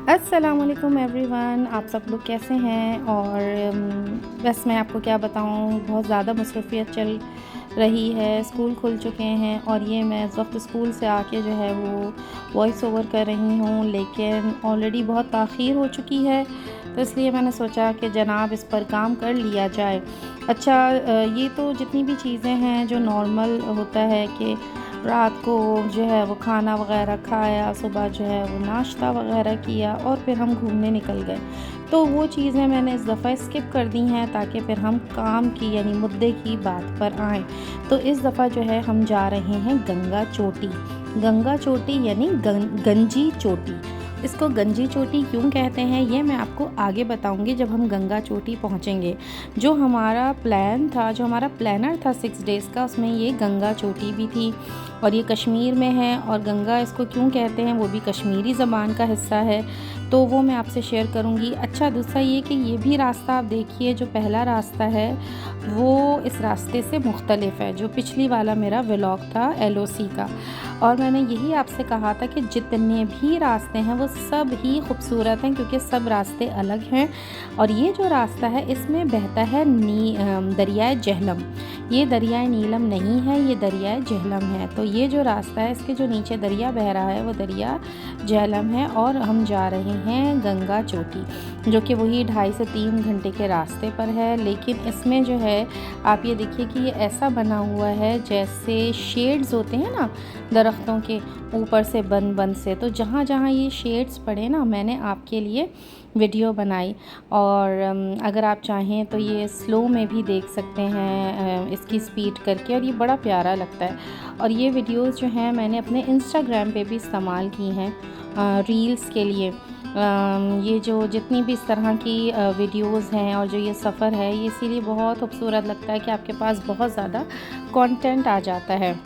अस्सलामुअलैकुम एवरीवन, आप सब लोग कैसे हैं। और बस मैं आपको क्या बताऊं, बहुत ज़्यादा मसरूफ़ियत चल रही है। स्कूल खुल चुके हैं और ये मैं इस वक्त स्कूल से आके जो है वो वॉइस ओवर कर रही हूँ, लेकिन ऑलरेडी बहुत ताख़ीर हो चुकी है। तो इसलिए मैंने सोचा कि जनाब इस पर काम कर लिया जाए। अच्छा, ये तो जितनी भी चीज़ें हैं जो नॉर्मल होता है कि रात को जो है वो खाना वगैरह खाया, सुबह जो है वो नाश्ता वगैरह किया और फिर हम घूमने निकल गए, तो वो चीज़ें मैंने इस दफ़ा स्किप कर दी हैं ताकि फिर हम काम की यानी मुद्दे की बात पर आएँ। तो इस दफ़ा जो है हम जा रहे हैं गंगा चोटी। गंगा चोटी यानी गंजी चोटी। इसको गंजी चोटी क्यों कहते हैं ये मैं आपको आगे बताऊंगी जब हम गंगा चोटी पहुंचेंगे। जो हमारा प्लान था, जो हमारा प्लानर था 6 डेज़ का, उसमें ये गंगा चोटी भी थी और ये कश्मीर में है। और गंगा इसको क्यों कहते हैं वो भी कश्मीरी ज़बान का हिस्सा है, तो वो मैं आपसे शेयर करूंगी। अच्छा, दूसरा ये कि ये भी रास्ता आप देखिए, जो पहला रास्ता है वो इस रास्ते से मुख्तलिफ है। जो पिछली वाला मेरा व्लॉग था LOC का, और मैंने यही आपसे कहा था कि जितने भी रास्ते हैं वो सब ही खूबसूरत हैं क्योंकि सब रास्ते अलग हैं। और ये जो रास्ता है इसमें बहता है दरियाए जहलम। ये दरियाए नीलम नहीं है, ये दरियाए जहलम है। तो ये जो रास्ता है, इसके जो नीचे दरिया बह रहा है वो दरिया जहलम है। और हम जा रहे हैं गंगा चोटी, जो कि वही 2.5 से 3 घंटे के रास्ते पर है। लेकिन इसमें जो है आप ये देखिए कि ये ऐसा बना हुआ है जैसे शेड्स होते हैं ना दरख्तों के ऊपर से बन से, तो जहाँ जहाँ ये शेड्स पड़े ना, मैंने आपके लिए वीडियो बनाई। और अगर आप चाहें तो ये स्लो में भी देख सकते हैं, इसकी स्पीड करके, और ये बड़ा प्यारा लगता है। और ये वीडियोस जो हैं मैंने अपने इंस्टाग्राम पे भी इस्तेमाल की हैं रील्स के लिए। ये जो जितनी भी इस तरह की वीडियोस हैं और जो ये सफ़र है, ये इसीलिए बहुत खूबसूरत लगता है कि आपके पास बहुत ज़्यादा कंटेंट आ जाता है।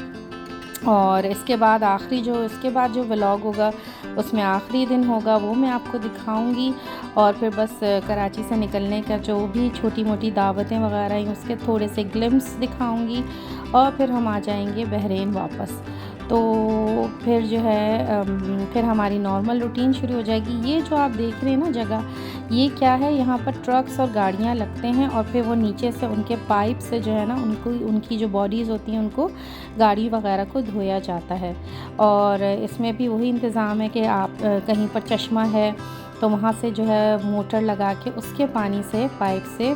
और इसके बाद इसके बाद जो व्लॉग होगा उसमें आखिरी दिन होगा, वो मैं आपको दिखाऊंगी। और फिर बस कराची से निकलने का जो भी छोटी मोटी दावतें वगैरह हैं उसके थोड़े से ग्लिम्स दिखाऊंगी, और फिर हम आ जाएंगे बहरीन वापस। तो फिर जो है फिर हमारी नॉर्मल रूटीन शुरू हो जाएगी। ये जो आप देख रहे हैं ना जगह, ये क्या है, यहाँ पर ट्रक्स और गाड़ियाँ लगते हैं और फिर वो नीचे से उनके पाइप से जो है ना उनकी जो बॉडीज़ होती हैं उनको गाड़ी वगैरह को धोया जाता है। और इसमें भी वही इंतज़ाम है कि आप कहीं पर चश्मा है तो वहाँ से जो है मोटर लगा के उसके पानी से, पाइप से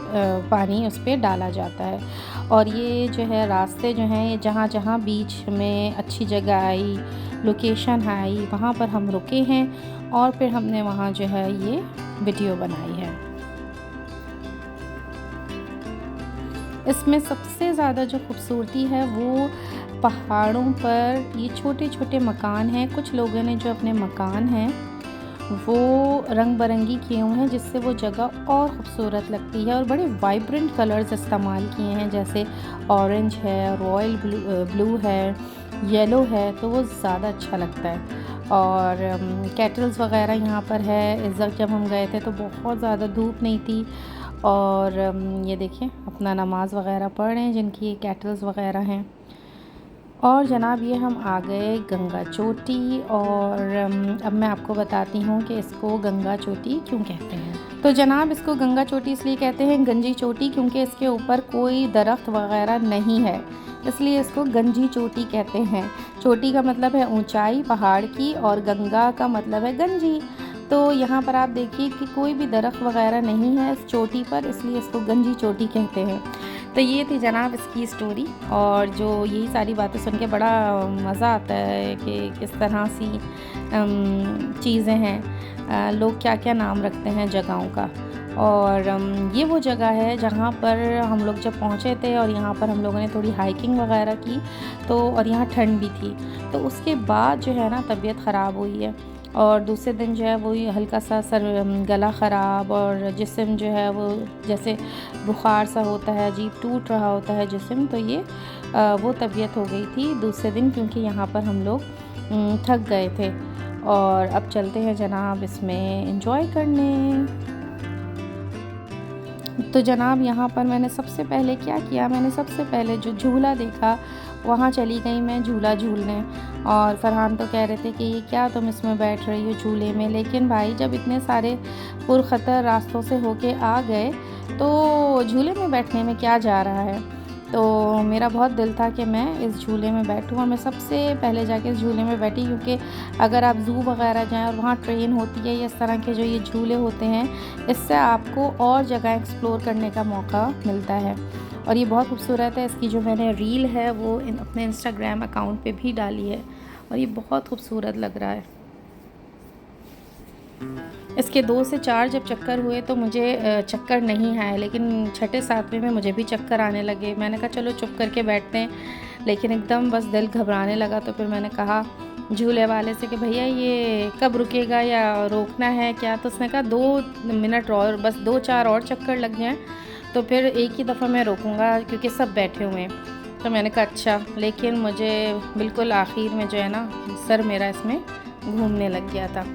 पानी उस पर डाला जाता है। और ये जो है रास्ते जो हैं, ये जहाँ जहाँ बीच में अच्छी जगह आई, लोकेशन आई, वहाँ पर हम रुके हैं और फिर हमने वहाँ जो है ये वीडियो बनाई है। इसमें सबसे ज़्यादा जो खूबसूरती है वो पहाड़ों पर ये छोटे छोटे मकान हैं। कुछ लोगों ने जो अपने मकान हैं वो रंग बिरंगी किए हुए हैं, जिससे वो जगह और ख़ूबसूरत लगती है। और बड़े वाइब्रेंट कलर्स इस्तेमाल किए हैं, जैसे ऑरेंज है, रॉयल ब्लू है, येलो है, तो वो ज़्यादा अच्छा लगता है। और कैटल्स वगैरह यहाँ पर है। इस वक्त जब हम गए थे तो बहुत ज़्यादा धूप नहीं थी। और ये देखिए अपना नमाज वगैरह पढ़ रहे हैं जिनकी कैटल्स वगैरह हैं। और जनाब ये हम आ गए गंगा चोटी। और अब मैं आपको बताती हूँ कि इसको गंगा चोटी क्यों कहते हैं। तो जनाब इसको गंगा चोटी इसलिए कहते हैं गंजी चोटी क्योंकि इसके ऊपर कोई दरख्त वगैरह नहीं है, इसलिए इसको गंजी चोटी कहते हैं। चोटी का मतलब है ऊंचाई पहाड़ की, और गंगा का मतलब है गंजी। तो यहाँ पर आप देखिए कि कोई भी दरख्त वगैरह नहीं है इस चोटी पर, इसलिए इसको गंजी चोटी कहते हैं। तो ये थी जनाब इसकी स्टोरी। और जो यही सारी बातें सुन के बड़ा मज़ा आता है कि किस तरह सी चीज़ें हैं, लोग क्या क्या नाम रखते हैं जगहों का। और ये वो जगह है जहाँ पर हम लोग जब पहुँचे थे, और यहाँ पर हम लोगों ने थोड़ी हाइकिंग वगैरह की, तो और यहाँ ठंड भी थी। तो उसके बाद जो है ना तबीयत ख़राब हुई है, और दूसरे दिन जो है वही हल्का सा गला ख़राब, और जिस्म जो है वो जैसे बुखार सा होता है, अजीब टूट रहा होता है जिस्म। तो ये वो तबीयत हो गई थी दूसरे दिन, क्योंकि यहाँ पर हम लोग थक गए थे। और अब चलते हैं जनाब इसमें एंजॉय करने। तो जनाब यहाँ पर मैंने सबसे पहले क्या किया, मैंने सबसे पहले जो झूला देखा वहाँ चली गई मैं झूला झूलने, और फरहान तो कह रहे थे कि ये क्या तुम इसमें बैठ रही हो झूले में। लेकिन भाई जब इतने सारे पुरखतर रास्तों से होके आ गए तो झूले में बैठने में क्या जा रहा है। तो मेरा बहुत दिल था कि मैं इस झूले में बैठूं, और मैं सबसे पहले जाके इस झूले में बैठी, क्योंकि अगर आप ज़ू वगैरह जाएं और वहाँ ट्रेन होती है या इस तरह के जो ये झूले होते हैं, इससे आपको और जगह एक्सप्लोर करने का मौका मिलता है। और ये बहुत खूबसूरत है। इसकी जो मैंने रील है वो अपने इंस्टाग्राम अकाउंट पे भी डाली है, और ये बहुत खूबसूरत लग रहा है। इसके 2 से 4 जब चक्कर हुए तो मुझे चक्कर नहीं आए, लेकिन छठे सातवें में मुझे भी चक्कर आने लगे। मैंने कहा चलो चुप करके बैठते हैं, लेकिन एकदम बस दिल घबराने लगा। तो फिर मैंने कहा झूले वाले से कि भैया ये कब रुकेगा या रोकना है क्या। तो उसने कहा 2 मिनट और, बस 2-4 और चक्कर लग जाएं तो फिर एक ही दफ़ा मैं रोकूँगा, क्योंकि सब बैठे हुए हैं। तो मैंने कहा अच्छा। लेकिन मुझे बिल्कुल आखिर में जो है ना, सर मेरा इसमें घूमने लग गया था।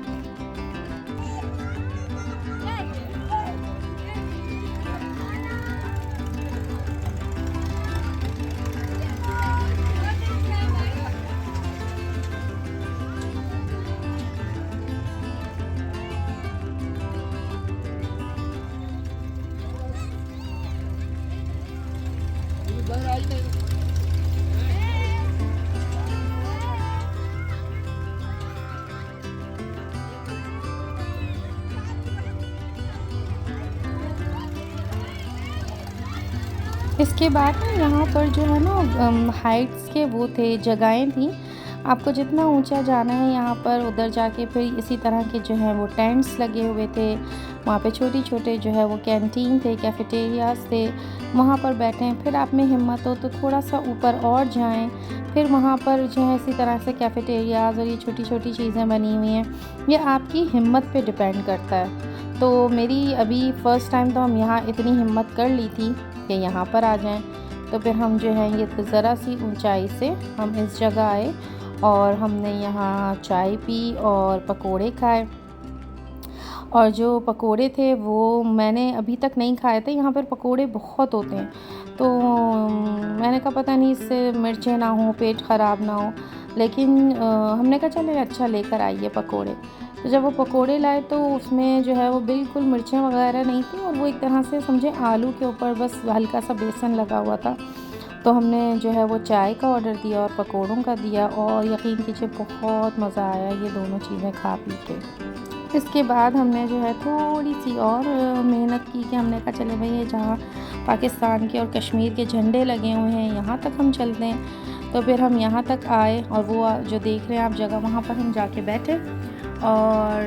इसके बाद ना यहाँ पर जो है ना हाइट्स के वो थे, जगहें थी। आपको जितना ऊंचा जाना है यहाँ पर, उधर जाके फिर इसी तरह के जो है वो टेंट्स लगे हुए थे। वहाँ पे छोटे छोटे जो है वो कैंटीन थे, कैफ़ेटेरियाज़ थे, वहाँ पर बैठें। फिर आप में हिम्मत हो तो थोड़ा सा ऊपर और जाएं, फिर वहाँ पर जो है इसी तरह से कैफ़ेटेरियाज़ और ये छोटी छोटी चीज़ें बनी हुई हैं। ये आपकी हिम्मत पे डिपेंड करता है। तो मेरी अभी फ़र्स्ट टाइम तो हम यहाँ इतनी हिम्मत कर ली थी कि यहाँ पर आ जाएं। तो फिर हम जो है ये ज़रा सी ऊंचाई से हम इस जगह आए, और हमने यहाँ चाय पी और पकोड़े खाए। और जो पकोड़े थे वो मैंने अभी तक नहीं खाए थे। यहाँ पर पकोड़े बहुत होते हैं, तो मैंने कहा पता नहीं इससे मिर्चें ना हो, पेट ख़राब ना हो। लेकिन हमने कहा चले अच्छा लेकर आइए पकोड़े। तो जब वो पकोड़े लाए तो उसमें जो है वो बिल्कुल मिर्चें वगैरह नहीं थी, और वो एक तरह से समझे आलू के ऊपर बस हल्का सा बेसन लगा हुआ था। तो हमने जो है वो चाय का ऑर्डर दिया और पकोड़ों का दिया, और यकीन कीजिए बहुत मज़ा आया ये दोनों चीज़ें खा पी के। इसके बाद हमने जो है थोड़ी सी और मेहनत की कि हमने कहा चले भाई ये जहाँ पाकिस्तान के और कश्मीर के झंडे लगे हुए हैं यहाँ तक हम चलते हैं। तो फिर हम यहाँ तक आए, और वो जो देख रहे हैं आप जगह, वहाँ पर हम जाके बैठे, और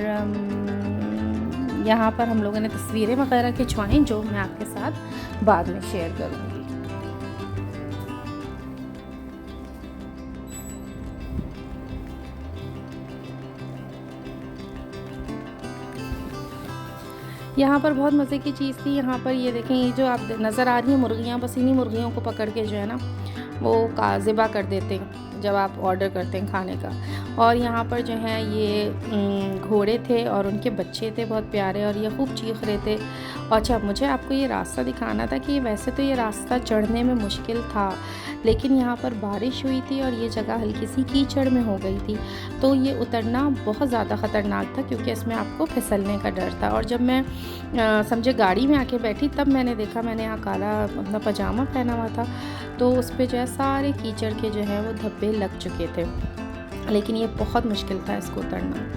यहाँ पर हम लोगों ने तस्वीरें वगैरह खिंचवाई, जो मैं आपके साथ बाद में शेयर करूँगी। यहाँ पर बहुत मज़े की चीज़ थी। यहाँ पर ये देखें, ये जो आप नज़र आ रही हैं मुर्गियाँ, बस इन्हीं मुर्गियों को पकड़ के जो है ना वो ज़िबा कर देते हैं जब आप ऑर्डर करते हैं खाने का। और यहाँ पर जो है ये घोड़े थे और उनके बच्चे थे बहुत प्यारे, और ये खूब चीख रहे थे। अच्छा, मुझे आपको ये रास्ता दिखाना था कि वैसे तो ये रास्ता चढ़ने में मुश्किल था, लेकिन यहाँ पर बारिश हुई थी और ये जगह हल्की सी कीचड़ में हो गई थी, तो ये उतरना बहुत ज़्यादा ख़तरनाक था, क्योंकि इसमें आपको फिसलने का डर था। और जब मैं समझे गाड़ी में आके बैठी, तब मैंने देखा, मैंने यहाँ काला अपना पजामा पहना हुआ था, तो उस पर जो है सारे कीचड़ के जो है वो धब्बे लग चुके थे, लेकिन ये बहुत मुश्किल था इसको उतरना।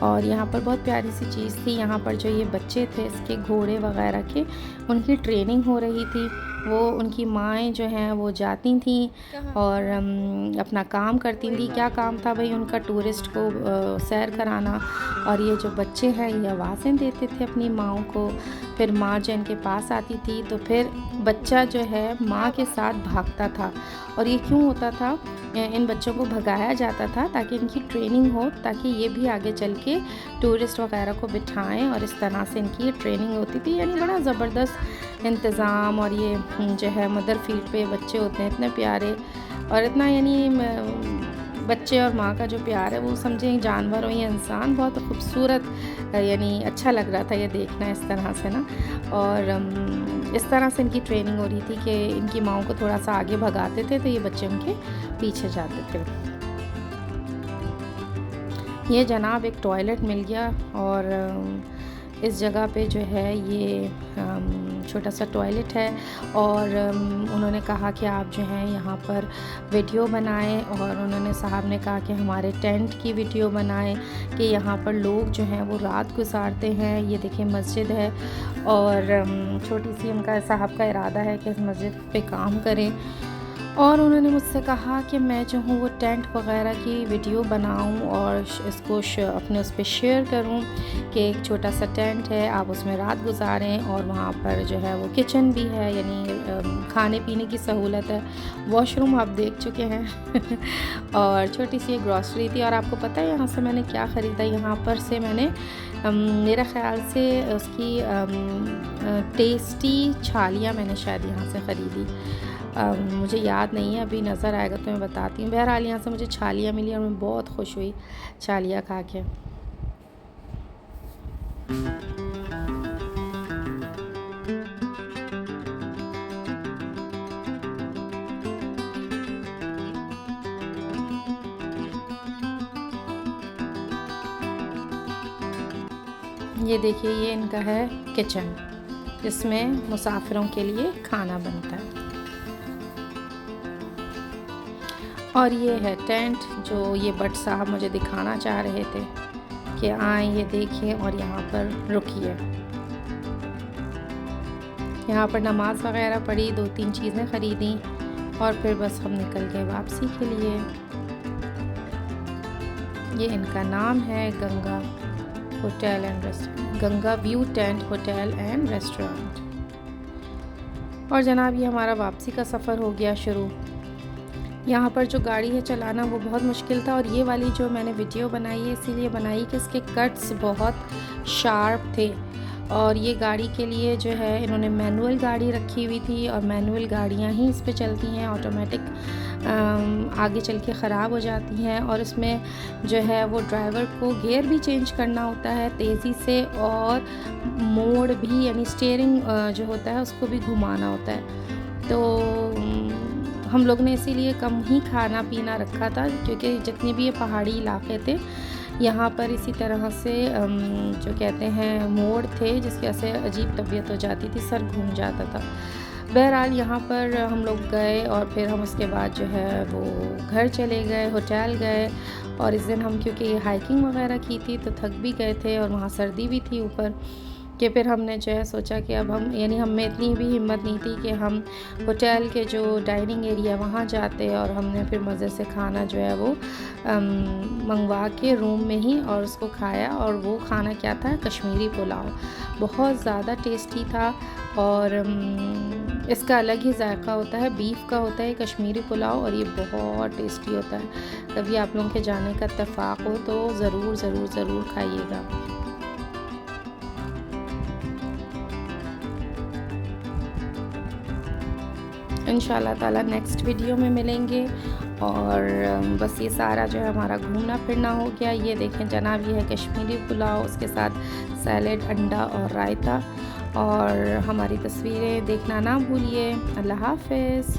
और यहाँ पर बहुत प्यारी सी चीज़ थी, यहाँ पर जो ये बच्चे थे इसके घोड़े वगैरह के, उनकी ट्रेनिंग हो रही थी। वो उनकी माएँ जो हैं वो जाती थीं और अपना काम करती थी। क्या काम था भाई उनका? टूरिस्ट को सैर कराना। और ये जो बच्चे हैं ये आवाज़ें देते थे अपनी माँओं को, फिर माँ जो इनके पास आती थी तो फिर बच्चा जो है माँ के साथ भागता था। और ये क्यों होता था? इन बच्चों को भगाया जाता था ताकि इनकी ट्रेनिंग हो, ताकि ये भी आगे चल के टूरिस्ट वगैरह को बिठाएं, और इस तरह से इनकी ट्रेनिंग होती थी। यानी बड़ा ज़बरदस्त इंतज़ाम। और ये जो है मदर फील्ड पे बच्चे होते हैं इतने प्यारे और इतना यानी बच्चे और माँ का जो प्यार है वो समझें जानवर हो या इंसान, बहुत खूबसूरत यानी अच्छा लग रहा था ये देखना इस तरह से ना। और इस तरह से इनकी ट्रेनिंग हो रही थी कि इनकी माँओं को थोड़ा सा आगे भगाते थे तो ये बच्चे उनके पीछे जाते थे। ये जनाब एक टॉयलेट मिल गया और इस जगह पे जो है ये छोटा सा टॉयलेट है और उन्होंने कहा कि आप जो है यहाँ पर वीडियो बनाएं और उन्होंने साहब ने कहा कि हमारे टेंट की वीडियो बनाएं कि यहाँ पर लोग जो हैं वो रात गुजारते हैं। ये देखिए मस्जिद है और छोटी सी उनका साहब का इरादा है कि इस मस्जिद पे काम करें। और उन्होंने मुझसे कहा कि मैं जो हूँ वो टेंट वगैरह की वीडियो बनाऊँ और इसको अपने उस पर शेयर करूँ कि एक छोटा सा टेंट है, आप उसमें रात गुजारें और वहाँ पर जो है वो किचन भी है, यानी खाने पीने की सहूलत है, वॉशरूम आप देख चुके हैं और छोटी सी ग्रॉसरी थी। और आपको पता है यहाँ से मैंने क्या ख़रीदा? यहाँ पर से मैंने मेरा ख़्याल से उसकी टेस्टी छालियाँ मैंने शायद यहाँ से ख़रीदी, मुझे याद नहीं है, अभी नज़र आएगा तो मैं बताती हूँ। बहरहाल यहाँ से मुझे छालियाँ मिली और मैं बहुत खुश हुई छालियाँ खा के। ये देखिए ये इनका है किचन जिसमें मुसाफिरों के लिए खाना बनता है। और ये है टेंट जो ये भट्ट साहब मुझे दिखाना चाह रहे थे कि आएँ ये देखिए और यहाँ पर रुकिए। यहाँ पर नमाज वगैरह पढ़ी, 2-3 चीज़ें ख़रीदी और फिर बस हम निकल गए वापसी के लिए। ये इनका नाम है Ganga hotel and restaurant, Ganga view tent hotel and restaurant. और जनाब ये हमारा वापसी का सफ़र हो गया शुरू। यहाँ पर जो गाड़ी है चलाना वो बहुत मुश्किल था और ये वाली जो मैंने वीडियो बनाई है इसीलिए बनाई कि इसके कट्स बहुत शार्प थे। और ये गाड़ी के लिए जो है इन्होंने मैनुअल गाड़ी रखी हुई थी और मैनुअल गाड़ियाँ ही इस पे चलती हैं, ऑटोमेटिक आगे चल के ख़राब हो जाती हैं। और इसमें जो है वो ड्राइवर को गियर भी चेंज करना होता है तेज़ी से और मोड़ भी, यानी स्टीयरिंग जो होता है उसको भी घुमाना होता है। तो हम लोग ने इसीलिए कम ही खाना पीना रखा था क्योंकि जितने भी ये पहाड़ी इलाके थे यहाँ पर इसी तरह से जो कहते हैं मोड़ थे जिसकी वजह से अजीब तबीयत हो जाती थी, सर घूम जाता था। बहरहाल यहाँ पर हम लोग गए और फिर हम उसके बाद जो है वो घर चले गए, होटल गए। और इस दिन हम क्योंकि हाइकिंग वगैरह की थी तो थक भी गए थे और वहाँ सर्दी भी थी ऊपर, कि फिर हमने जो है सोचा कि अब हम, यानी हम में इतनी भी हिम्मत नहीं थी कि हम होटल के जो डाइनिंग एरिया वहाँ जाते और हमने फिर मज़े से खाना जो है वो मंगवा के रूम में ही और उसको खाया। और वो खाना क्या था? कश्मीरी पुलाव, बहुत ज़्यादा टेस्टी था और इसका अलग ही जायका होता है, बीफ का होता है कश्मीरी पुलाव और ये बहुत टेस्टी होता है। कभी आप लोगों के जाने का इत्तेफाक हो तो ज़रूर ज़रूर ज़रूर खाइएगा। इंशाल्लाह ताला नेक्स्ट वीडियो में मिलेंगे। और बस ये सारा जो है हमारा घूमना फिरना हो गया। ये देखें जनाब, ये है कश्मीरी पुलाव, उसके साथ सैलेड, अंडा और रायता। और हमारी तस्वीरें देखना ना भूलिए। अल्लाह हाफ़िज़।